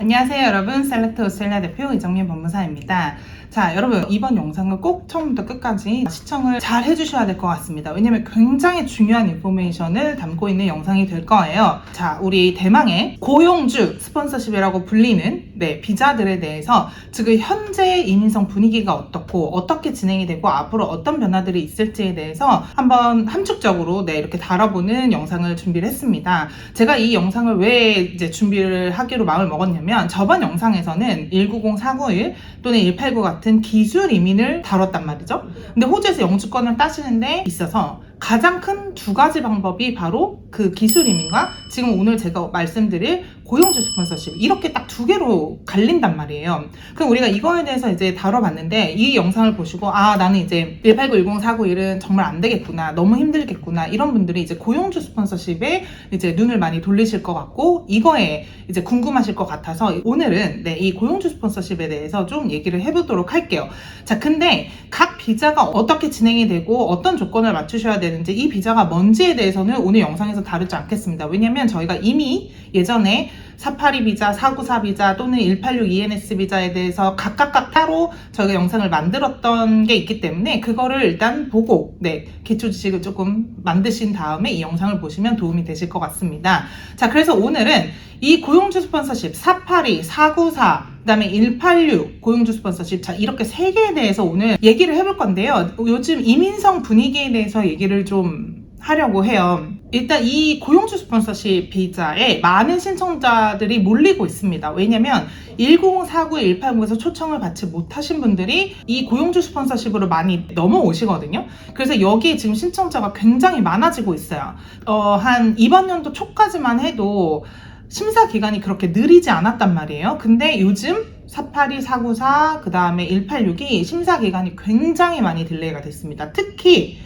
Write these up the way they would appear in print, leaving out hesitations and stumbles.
안녕하세요 여러분, 셀렉트 오스트레일리아 대표 이정민 법무사입니다. 자, 여러분 이번 영상을 꼭 처음부터 끝까지 시청을 잘 해주셔야 될 것 같습니다. 왜냐면 굉장히 중요한 인포메이션을 담고 있는 영상이 될 거예요. 자, 우리 대망의 고용주 스폰서십이라고 불리는 비자들에 대해서 지금 현재 이민성 분위기가 어떻고 어떻게 진행이 되고 앞으로 어떤 변화들이 있을지에 대해서 한번 함축적으로 이렇게 다뤄보는 영상을 준비를 했습니다. 제가 이 영상을 왜 이제 준비를 하기로 마음을 먹었냐면, 저번 영상에서는 190, 491 또는 189 같은 기술 이민을 다뤘단 말이죠. 근데 호주에서 영주권을 따시는 데 있어서 가장 큰 두 가지 방법이 바로 그 기술 이민과 지금 오늘 제가 말씀드릴 고용주 스폰서십, 이렇게 딱 두 개로 갈린단 말이에요. 그럼 우리가 이거에 대해서 이제 다뤄봤는데, 이 영상을 보시고 나는 이제 189, 190, 491은 정말 안 되겠구나, 너무 힘들겠구나, 이런 분들이 이제 고용주 스폰서십에 이제 눈을 많이 돌리실 것 같고, 이거에 이제 궁금하실 것 같아서 오늘은 이 고용주 스폰서십에 대해서 좀 얘기를 해보도록 할게요. 자, 근데 각 비자가 어떻게 진행이 되고 어떤 조건을 맞추셔야 되는지, 이 비자가 뭔지에 대해서는 오늘 영상에서 다루지 않겠습니다. 왜냐면 저희가 이미 예전에 482 비자, 494 비자 또는 186 ENS 비자에 대해서 각각 따로 저희가 영상을 만들었던 게 있기 때문에 그거를 일단 보고 기초 지식을 조금 만드신 다음에 이 영상을 보시면 도움이 되실 것 같습니다. 자, 그래서 오늘은 이 고용주 스폰서십 482, 494 그다음에 186 고용주 스폰서십, 자, 이렇게 세 개에 대해서 오늘 얘기를 해볼 건데요. 요즘 이민성 분위기에 대해서 얘기를 좀 하려고 해요. 일단 이 고용주 스폰서십 비자에 많은 신청자들이 몰리고 있습니다. 왜냐면 190, 491, 189에서 초청을 받지 못하신 분들이 이 고용주 스폰서십으로 많이 넘어오시거든요. 그래서 여기에 지금 신청자가 굉장히 많아지고 있어요. 한 이번 연도 초까지만 해도 심사 기간이 그렇게 느리지 않았단 말이에요. 근데 요즘 482, 494, 그 다음에 186이 심사 기간이 굉장히 많이 딜레이가 됐습니다. 특히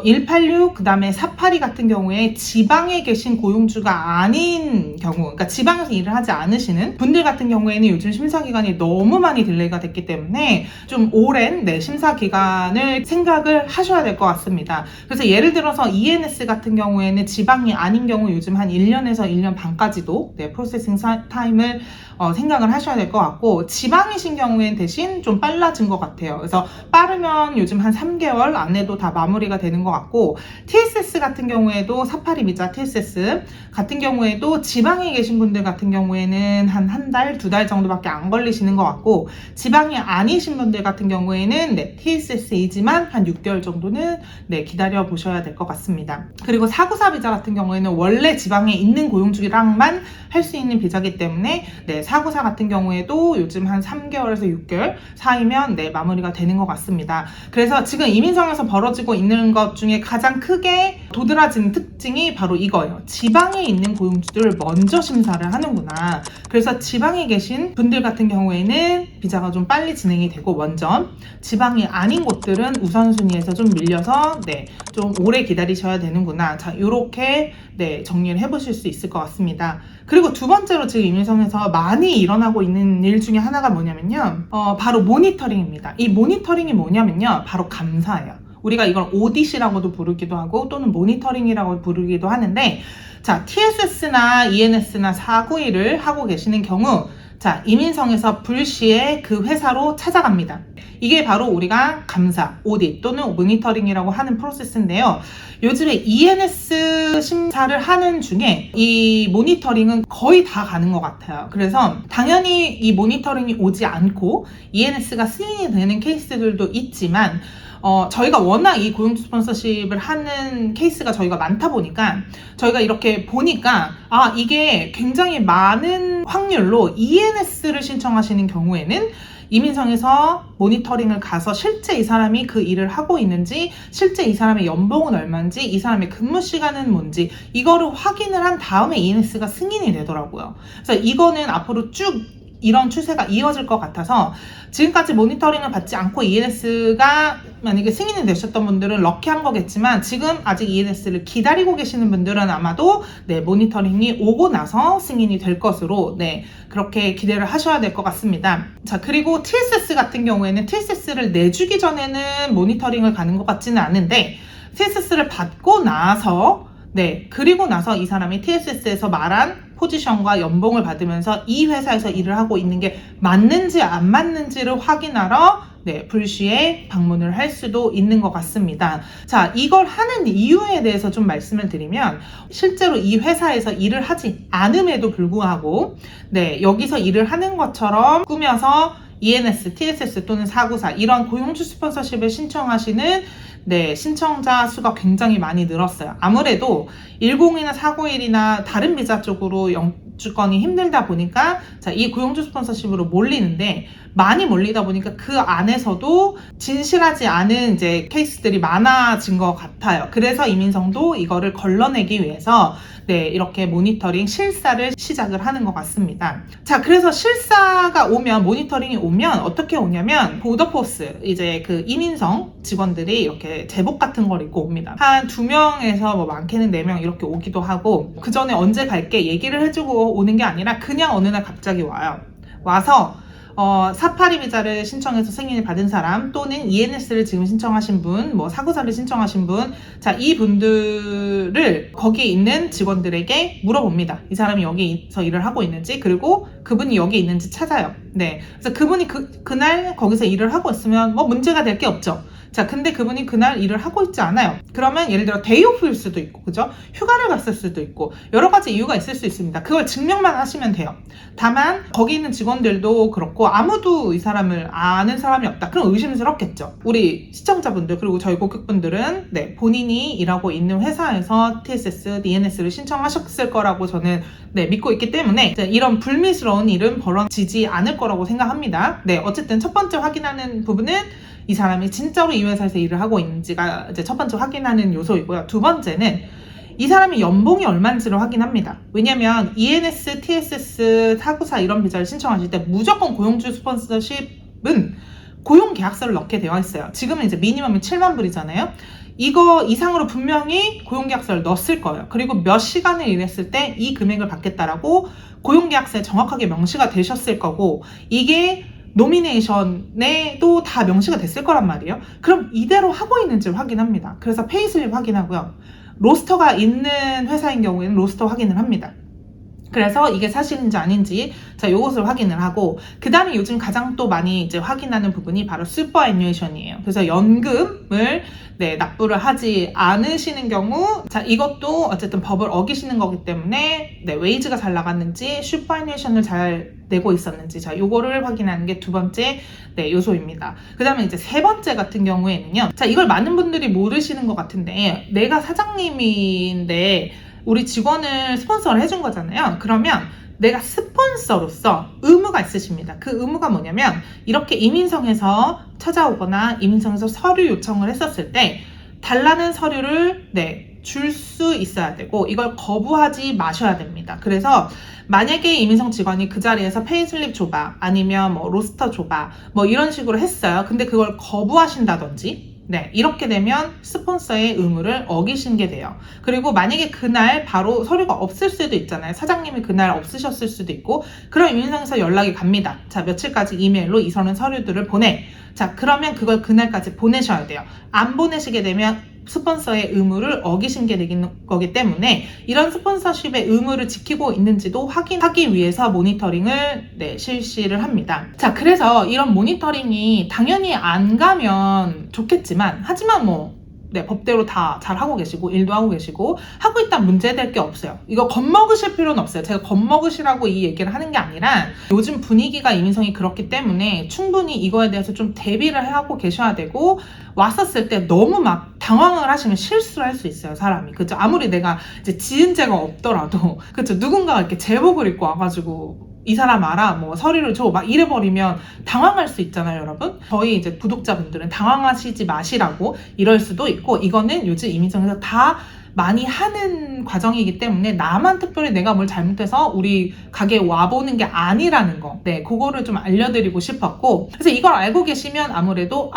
186, 그 다음에 482 같은 경우에 지방에 계신 고용주가 아닌 경우, 그러니까 지방에서 일을 하지 않으시는 분들 같은 경우에는 요즘 심사기간이 너무 많이 딜레이가 됐기 때문에 좀 오랜 심사기간을 생각을 하셔야 될 것 같습니다. 그래서 예를 들어서 ENS 같은 경우에는 지방이 아닌 경우 요즘 한 1년에서 1년 반까지도 프로세싱 타임을 생각을 하셔야 될 것 같고, 지방이신 경우엔 대신 좀 빨라진 것 같아요. 그래서 빠르면 요즘 한 3개월 안에도 다 마무리가 되는 것 같고, TSS 같은 경우에도 482 비자 TSS 같은 경우에도 지방에 계신 분들 같은 경우에는 한 달, 2달 정도밖에 안 걸리시는 것 같고, 지방이 아니신 분들 같은 경우에는 TSS이지만 한 6개월 정도는 기다려 보셔야 될 것 같습니다. 그리고 494 비자 같은 경우에는 원래 지방에 있는 고용주랑만 할 수 있는 비자이기 때문에 494 같은 경우에도 요즘 한 3개월에서 6개월 사이면 마무리가 되는 것 같습니다. 그래서 지금 이민성에서 벌어지고 있는 것 중에 가장 크게 도드라지는 특징이 바로 이거예요. 지방에 있는 고용주들을 먼저 심사를 하는구나. 그래서 지방에 계신 분들 같은 경우에는 비자가 좀 빨리 진행이 되고, 먼저 지방이 아닌 곳들은 우선순위에서 좀 밀려서 좀 오래 기다리셔야 되는구나. 자, 요렇게 정리를 해보실 수 있을 것 같습니다. 그리고 두 번째로 지금 이민성에서 많이 일어나고 있는 일 중에 하나가 뭐냐면요, 바로 모니터링입니다. 이 모니터링이 뭐냐면요, 바로 감사예요. 우리가 이걸 오디시라고도 부르기도 하고 또는 모니터링이라고 부르기도 하는데, 자, TSS나 ENS나 491을 하고 계시는 경우, 자, 이민성에서 불시에 그 회사로 찾아갑니다. 이게 바로 우리가 감사, 오딧 또는 모니터링이라고 하는 프로세스인데요. 요즘에 ENS 심사를 하는 중에 이 모니터링은 거의 다 가는 것 같아요. 그래서 당연히 이 모니터링이 오지 않고 ENS가 승인이 되는 케이스들도 있지만, 저희가 워낙 이 고용주 스폰서십을 하는 케이스가 저희가 많다 보니까, 저희가 이렇게 보니까 이게 굉장히 많은 확률로 ENS를 신청하시는 경우에는 이민성에서 모니터링을 가서 실제 이 사람이 그 일을 하고 있는지, 실제 이 사람의 연봉은 얼마인지, 이 사람의 근무 시간은 뭔지, 이거를 확인을 한 다음에 ENS가 승인이 되더라고요. 그래서 이거는 앞으로 쭉 이런 추세가 이어질 것 같아서, 지금까지 모니터링을 받지 않고 ENS가 만약에 승인이 되셨던 분들은 럭키한 거겠지만, 지금 아직 ENS를 기다리고 계시는 분들은 아마도 모니터링이 오고 나서 승인이 될 것으로 그렇게 기대를 하셔야 될 것 같습니다. 자, 그리고 TSS 같은 경우에는 TSS를 내주기 전에는 모니터링을 가는 것 같지는 않은데, TSS를 받고 나서 그리고 나서 이 사람이 TSS에서 말한 포지션과 연봉을 받으면서 이 회사에서 일을 하고 있는 게 맞는지 안 맞는지를 확인하러 불시에 방문을 할 수도 있는 것 같습니다. 자, 이걸 하는 이유에 대해서 좀 말씀을 드리면 실제로 이 회사에서 일을 하지 않음에도 불구하고 여기서 일을 하는 것처럼 꾸며서 ENS, TSS 또는 494 이런 고용주 스폰서십을 신청하시는 신청자 수가 굉장히 많이 늘었어요. 아무래도 102나 491이나 다른 비자 쪽으로 영주권이 힘들다 보니까 이 고용주 스폰서십으로 몰리는데 많이 몰리다 보니까 그 안에서도 진실하지 않은 이제 케이스들이 많아진 것 같아요. 그래서 이민성도 이거를 걸러내기 위해서 이렇게 모니터링 실사를 시작을 하는 것 같습니다. 자, 그래서 실사가 오면, 모니터링이 오면 어떻게 오냐면 보더포스 이제 그 이민성 직원들이 이렇게 제복 같은 걸 입고 옵니다. 한 2명에서 뭐 많게는 4명 이렇게 오기도 하고, 그 전에 언제 갈게 얘기를 해주고 오는 게 아니라 그냥 어느 날 갑자기 와요. 와서 사파리 비자를 신청해서 승인을 받은 사람 또는 ENS를 지금 신청하신 분, 뭐 494를 신청하신 분, 자, 이 분들을 거기 있는 직원들에게 물어봅니다. 이 사람이 여기서 일을 하고 있는지, 그리고 그분이 여기 있는지 찾아요. 그래서 그분이 그날 거기서 일을 하고 있으면 뭐 문제가 될 게 없죠. 자, 근데 그분이 그날 일을 하고 있지 않아요. 그러면 예를 들어 데이오프일 수도 있고, 그죠? 휴가를 갔을 수도 있고, 여러 가지 이유가 있을 수 있습니다. 그걸 증명만 하시면 돼요. 다만 거기 있는 직원들도 그렇고 아무도 이 사람을 아는 사람이 없다. 그럼 의심스럽겠죠. 우리 시청자분들 그리고 저희 고객분들은 본인이 일하고 있는 회사에서 TSS, DNS를 신청하셨을 거라고 저는 믿고 있기 때문에 이런 불미스러운 일은 벌어지지 않을 거라고 생각합니다. 어쨌든 첫 번째 확인하는 부분은 이 사람이 진짜로 이 회사에서 일을 하고 있는지가 이제 첫 번째 확인하는 요소이고요. 두 번째는 이 사람이 연봉이 얼마인지를 확인합니다. 왜냐면 ENS, TSS, 494 이런 비자를 신청하실 때 무조건 고용주 스폰서십은 고용계약서를 넣게 되어 있어요. 지금은 이제 미니멈이 7만 불이잖아요. 이거 이상으로 분명히 고용계약서를 넣었을 거예요. 그리고 몇 시간을 일했을 때 이 금액을 받겠다라고 고용계약서에 정확하게 명시가 되셨을 거고, 이게 노미네이션에도 다 명시가 됐을 거란 말이에요. 그럼 이대로 하고 있는지를 확인합니다. 그래서 페이슬립 확인하고요. 로스터가 있는 회사인 경우에는 로스터 확인을 합니다. 그래서 이게 사실인지 아닌지 요것을 확인을 하고, 그 다음에 요즘 가장 또 많이 이제 확인하는 부분이 바로 슈퍼애뉴에이션이에요. 그래서 연금을 납부를 하지 않으시는 경우, 이것도 어쨌든 법을 어기시는 거기 때문에 웨이즈가 잘 나갔는지 슈퍼애뉴에이션을 잘 내고 있었는지 요거를 확인하는 게 두 번째 요소입니다. 그 다음에 이제 세 번째 같은 경우에는요, 이걸 많은 분들이 모르시는 것 같은데, 내가 사장님인데 우리 직원을 스폰서를 해준 거잖아요. 그러면 내가 스폰서로서 의무가 있으십니다. 그 의무가 뭐냐면, 이렇게 이민성에서 찾아오거나 이민성에서 서류 요청을 했었을 때 달라는 서류를 줄 수 있어야 되고, 이걸 거부하지 마셔야 됩니다. 그래서 만약에 이민성 직원이 그 자리에서 페이슬립 줘봐, 아니면 뭐 로스터 줘봐, 뭐 이런 식으로 했어요. 근데 그걸 거부하신다든지, 이렇게 되면 스폰서의 의무를 어기신 게 돼요. 그리고 만약에 그날 바로 서류가 없을 수도 있잖아요. 사장님이 그날 없으셨을 수도 있고, 그럼 이민성에서 연락이 갑니다. 자, 며칠까지 이메일로 이서는 서류들을 보내. 자, 그러면 그걸 그날까지 보내셔야 돼요. 안 보내시게 되면 스폰서의 의무를 어기신 게 되는 거기 때문에, 이런 스폰서십의 의무를 지키고 있는지도 확인하기 위해서 모니터링을 실시를 합니다. 자, 그래서 이런 모니터링이 당연히 안 가면 좋겠지만, 하지만 법대로 다 잘 하고 계시고 일도 하고 계시고 하고 있다면 문제될 게 없어요. 이거 겁먹으실 필요는 없어요. 제가 겁먹으시라고 이 얘기를 하는 게 아니라, 요즘 분위기가 이민성이 그렇기 때문에 충분히 이거에 대해서 좀 대비를 하고 계셔야 되고, 왔었을 때 너무 막 당황을 하시면 실수를 할 수 있어요, 사람이. 그죠? 아무리 내가 이제 지은 죄가 없더라도, 그죠? 누군가가 이렇게 제복을 입고 와가지고 이 사람 알아? 뭐 서류를 줘? 막 이래버리면 당황할 수 있잖아요, 여러분. 저희 이제 구독자분들은 당황하시지 마시라고 이럴 수도 있고, 이거는 요즘 이민성에서 다 많이 하는 과정이기 때문에 나만 특별히 내가 뭘 잘못해서 우리 가게에 와보는 게 아니라는 거, 그거를 좀 알려드리고 싶었고, 그래서 이걸 알고 계시면 아무래도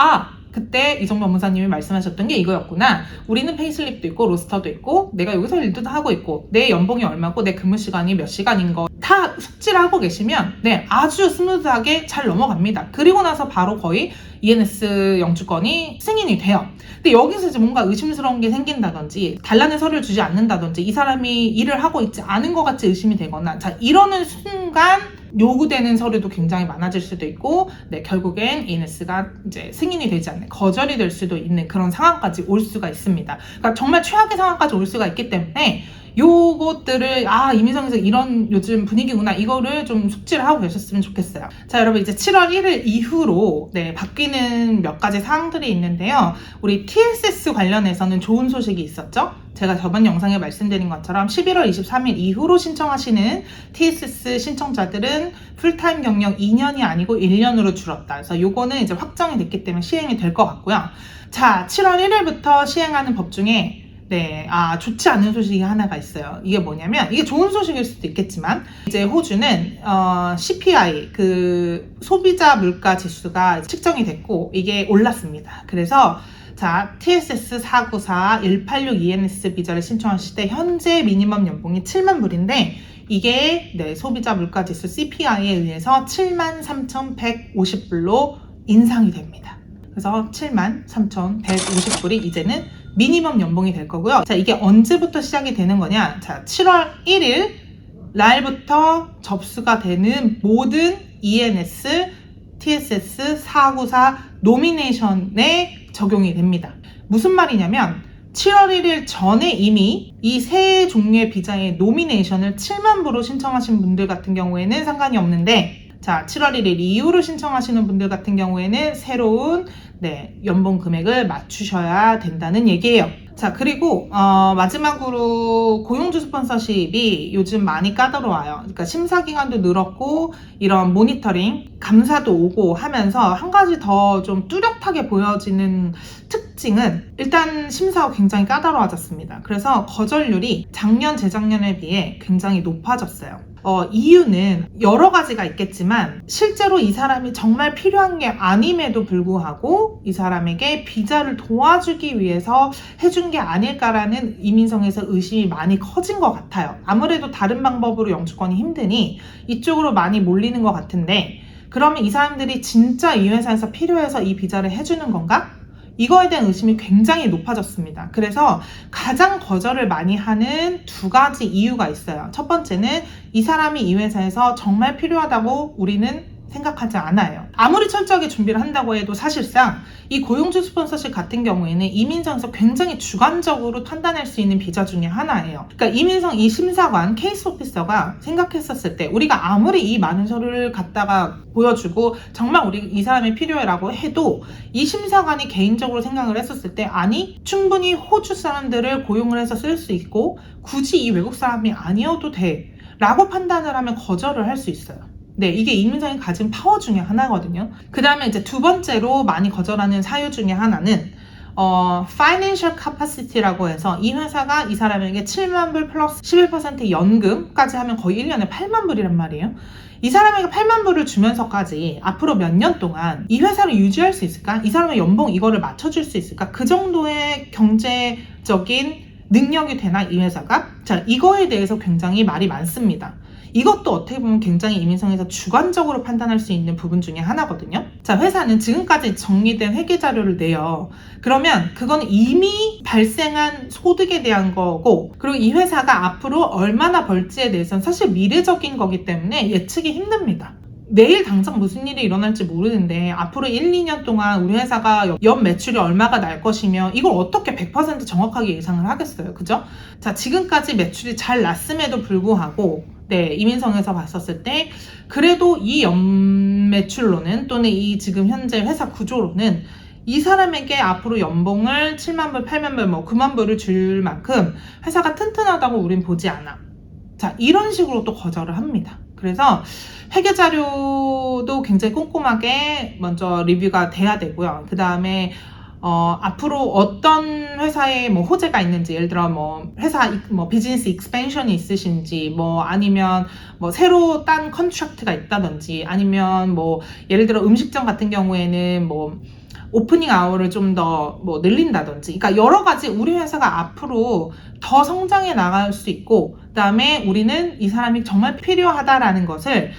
그때 이정모 법무사님이 말씀하셨던 게 이거였구나. 우리는 페이슬립도 있고 로스터도 있고 내가 여기서 일도 하고 있고 내 연봉이 얼마고 내 근무 시간이 몇 시간인 거 다 숙지를 하고 계시면 네, 아주 스무드하게 잘 넘어갑니다. 그리고 나서 바로 거의 ENS 영주권이 승인이 돼요. 근데 여기서 이제 뭔가 의심스러운 게 생긴다든지 달라는 서류를 주지 않는다든지 이 사람이 일을 하고 있지 않은 것 같이 의심이 되거나 자 이러는 순간 요구되는 서류도 굉장히 많아질 수도 있고 네, 결국엔 ENS가 이제 승인이 되지 않는 거절이 될 수도 있는 그런 상황까지 올 수가 있습니다. 그러니까 정말 최악의 상황까지 올 수가 있기 때문에 요것들을 이민성에서 이런 요즘 분위기구나 이거를 좀 숙지를 하고 계셨으면 좋겠어요. 자 여러분 이제 7월 1일 이후로 네, 바뀌는 몇 가지 사항들이 있는데요. 우리 TSS 관련해서는 좋은 소식이 있었죠. 제가 저번 영상에 말씀드린 것처럼 11월 23일 이후로 신청하시는 TSS 신청자들은 풀타임 경력 2년이 아니고 1년으로 줄었다. 그래서 요거는 이제 확정이 됐기 때문에 시행이 될 것 같고요. 자 7월 1일부터 시행하는 법 중에 네, 좋지 않은 소식이 하나가 있어요. 이게 뭐냐면, 이게 좋은 소식일 수도 있겠지만, 이제 호주는, CPI, 그, 소비자 물가 지수가 측정이 됐고, 이게 올랐습니다. 그래서, 자, TSS 494 186 ENS 비자를 신청하실 때, 현재 미니멈 연봉이 7만 불인데, 이게, 네, 소비자 물가 지수 CPI에 의해서 73,150불로 인상이 됩니다. 그래서 73,150불이 이제는 미니멈 연봉이 될 거고요. 자, 이게 언제부터 시작이 되는 거냐? 자, 7월 1일 날부터 접수가 되는 모든 ENS, TSS 494 노미네이션에 적용이 됩니다. 무슨 말이냐면 7월 1일 전에 이미 이 세 종류의 비자의 노미네이션을 7만 불로 신청하신 분들 같은 경우에는 상관이 없는데 자, 7월 1일 이후로 신청하시는 분들 같은 경우에는 새로운 네, 연봉 금액을 맞추셔야 된다는 얘기예요. 자, 그리고 마지막으로 고용주 스폰서십이 요즘 많이 까다로워요. 그러니까 심사 기간도 늘었고 이런 모니터링, 감사도 오고 하면서 한 가지 더 좀 뚜렷하게 보여지는 특징은 일단 심사가 굉장히 까다로워졌습니다. 그래서 거절률이 작년, 재작년에 비해 굉장히 높아졌어요. 이유는 여러 가지가 있겠지만 실제로 이 사람이 정말 필요한 게 아님에도 불구하고 이 사람에게 비자를 도와주기 위해서 해준 게 아닐까라는 이민성에서 의심이 많이 커진 것 같아요. 아무래도 다른 방법으로 영주권이 힘드니 이쪽으로 많이 몰리는 것 같은데 그러면 이 사람들이 진짜 이 회사에서 필요해서 이 비자를 해주는 건가? 이거에 대한 의심이 굉장히 높아졌습니다. 그래서 가장 거절을 많이 하는 두 가지 이유가 있어요. 첫 번째는 이 사람이 이 회사에서 정말 필요하다고 우리는 생각하지 않아요. 아무리 철저하게 준비를 한다고 해도 사실상 이 고용주 스폰서십 같은 경우에는 이민성에서 굉장히 주관적으로 판단할 수 있는 비자 중에 하나예요. 그러니까 이민성 이 심사관, 케이스 오피서가 생각했었을 때 우리가 아무리 이 많은 서류를 갖다가 보여주고 정말 우리 이 사람이 필요해라고 해도 이 심사관이 개인적으로 생각을 했었을 때 아니 충분히 호주 사람들을 고용을 해서 쓸 수 있고 굳이 이 외국 사람이 아니어도 돼 라고 판단을 하면 거절을 할 수 있어요. 네, 이게 이민성이 가진 파워 중에 하나거든요. 그 다음에 이제 두 번째로 많이 거절하는 사유 중에 하나는 financial capacity라고 해서 이 회사가 이 사람에게 7만 불 플러스 11% 연금까지 하면 거의 1년에 8만 불이란 말이에요. 이 사람에게 8만 불을 주면서까지 앞으로 몇 년 동안 이 회사를 유지할 수 있을까? 이 사람의 연봉 이거를 맞춰줄 수 있을까? 그 정도의 경제적인 능력이 되나 이 회사가? 자, 이거에 대해서 굉장히 말이 많습니다. 이것도 어떻게 보면 굉장히 이민성에서 주관적으로 판단할 수 있는 부분 중에 하나거든요. 자, 회사는 지금까지 정리된 회계 자료를 내요. 그러면 그건 이미 발생한 소득에 대한 거고 그리고 이 회사가 앞으로 얼마나 벌지에 대해서는 사실 미래적인 거기 때문에 예측이 힘듭니다. 내일 당장 무슨 일이 일어날지 모르는데 앞으로 1, 2년 동안 우리 회사가 연 매출이 얼마가 날 것이며 이걸 어떻게 100% 정확하게 예상을 하겠어요. 그죠? 자, 지금까지 매출이 잘 났음에도 불구하고 네, 이민성에서 봤었을 때 그래도 이 연매출로는 또는 이 지금 현재 회사 구조로는 이 사람에게 앞으로 연봉을 7만 불, 8만 불, 9만 불을 줄 만큼 회사가 튼튼하다고 우린 보지 않아. 자, 이런 식으로 또 거절을 합니다. 그래서 회계 자료도 굉장히 꼼꼼하게 먼저 리뷰가 돼야 되고요. 그 다음에 앞으로 어떤 회사에 뭐 호재가 있는지, 예를 들어 뭐 회사 뭐 비즈니스 익스펜션이 있으신지, 뭐 아니면 뭐 새로 딴 컨트랙트가 있다든지, 아니면 뭐 예를 들어 음식점 같은 경우에는 뭐 오프닝 아워를 좀 더 뭐 늘린다든지, 그러니까 여러 가지 우리 회사가 앞으로 더 성장해 나갈 수 있고, 그다음에 우리는 이 사람이 정말 필요하다라는 것을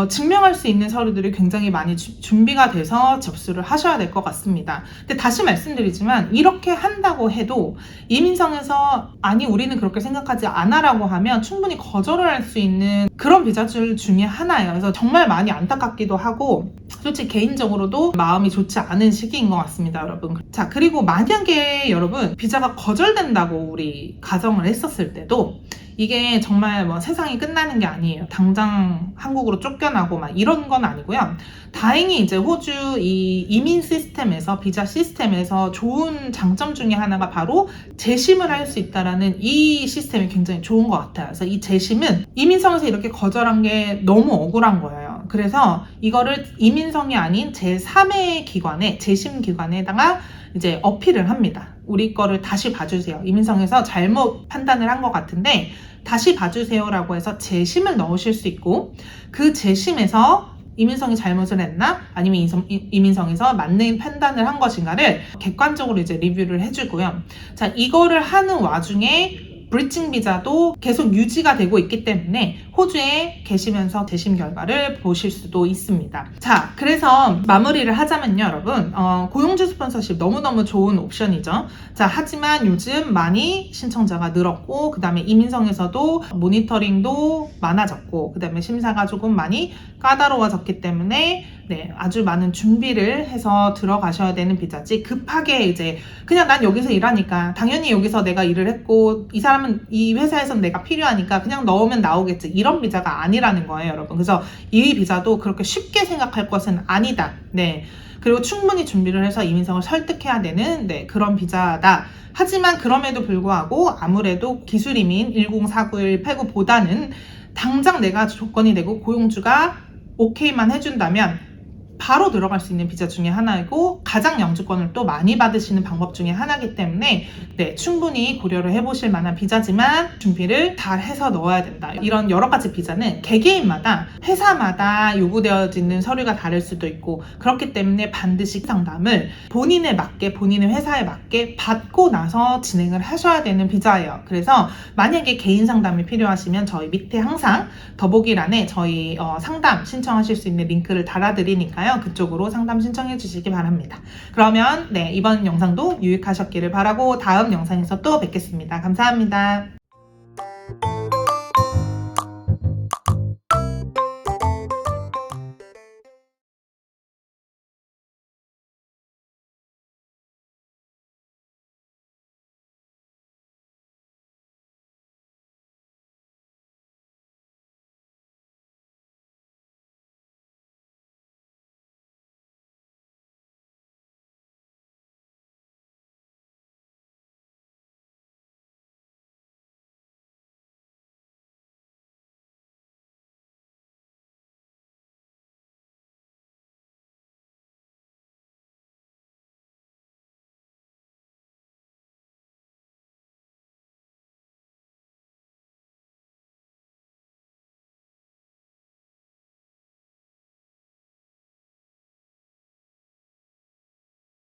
증명할 수 있는 서류들이 굉장히 많이 준비가 돼서 접수를 하셔야 될 것 같습니다. 근데 다시 말씀드리지만 이렇게 한다고 해도 이민성에서 아니 우리는 그렇게 생각하지 않아라고 하면 충분히 거절을 할 수 있는 그런 비자줄 중에 하나예요. 그래서 정말 많이 안타깝기도 하고 솔직히 개인적으로도 마음이 좋지 않은 시기인 것 같습니다, 여러분. 자, 그리고 만약에 여러분 비자가 거절된다고 우리 가정을 했었을 때도 이게 정말 뭐 세상이 끝나는 게 아니에요. 당장 한국으로 쫓겨나고 막 이런 건 아니고요. 다행히 이제 호주 이 이민 시스템에서, 비자 시스템에서 좋은 장점 중에 하나가 바로 재심을 할 수 있다라는 이 시스템이 굉장히 좋은 것 같아요. 그래서 이 재심은 이민성에서 이렇게 거절한 게 너무 억울한 거예요. 그래서 이거를 이민성이 아닌 제3의 기관에, 재심 기관에다가 이제 어필을 합니다. 우리 거를 다시 봐주세요. 이민성에서 잘못 판단을 한 것 같은데 다시 봐주세요라고 해서 재심을 넣으실 수 있고, 그 재심에서 이민성이 잘못을 했나 아니면 이민성에서 맞는 판단을 한 것인가를 객관적으로 이제 리뷰를 해주고요. 자, 이거를 하는 와중에 브리칭 비자도 계속 유지가 되고 있기 때문에 호주에 계시면서 재심 결과를 보실 수도 있습니다. 자, 그래서 마무리를 하자면요, 여러분. 고용주 스폰서십 너무너무 좋은 옵션이죠. 자, 하지만 요즘 많이 신청자가 늘었고, 그 다음에 이민성에서도 모니터링도 많아졌고, 그 다음에 심사가 조금 많이 까다로워졌기 때문에 아주 많은 준비를 해서 들어가셔야 되는 비자지, 급하게 이제 그냥 난 여기서 일하니까 당연히 여기서 내가 일을 했고 이 사람은 이 회사에선 내가 필요하니까 그냥 넣으면 나오겠지, 이런 비자가 아니라는 거예요, 여러분. 그래서 이 비자도 그렇게 쉽게 생각할 것은 아니다. 그리고 충분히 준비를 해서 이민성을 설득해야 되는 그런 비자다. 하지만 그럼에도 불구하고 아무래도 기술이민 1049-189보다는 당장 내가 조건이 되고 고용주가 오케이만 해준다면 바로 들어갈 수 있는 비자 중에 하나이고 가장 영주권을 또 많이 받으시는 방법 중에 하나이기 때문에 충분히 고려를 해보실 만한 비자지만 준비를 잘 해서 넣어야 된다. 이런 여러 가지 비자는 개개인마다 회사마다 요구되어지는 서류가 다를 수도 있고 그렇기 때문에 반드시 상담을 본인에 맞게, 본인의 회사에 맞게 받고 나서 진행을 하셔야 되는 비자예요. 그래서 만약에 개인 상담이 필요하시면 저희 밑에 항상 더보기란에 저희 상담 신청하실 수 있는 링크를 달아드리니까요. 그쪽으로 상담 신청해 주시기 바랍니다. 그러면 이번 영상도 유익하셨기를 바라고 다음 영상에서 또 뵙겠습니다. 감사합니다.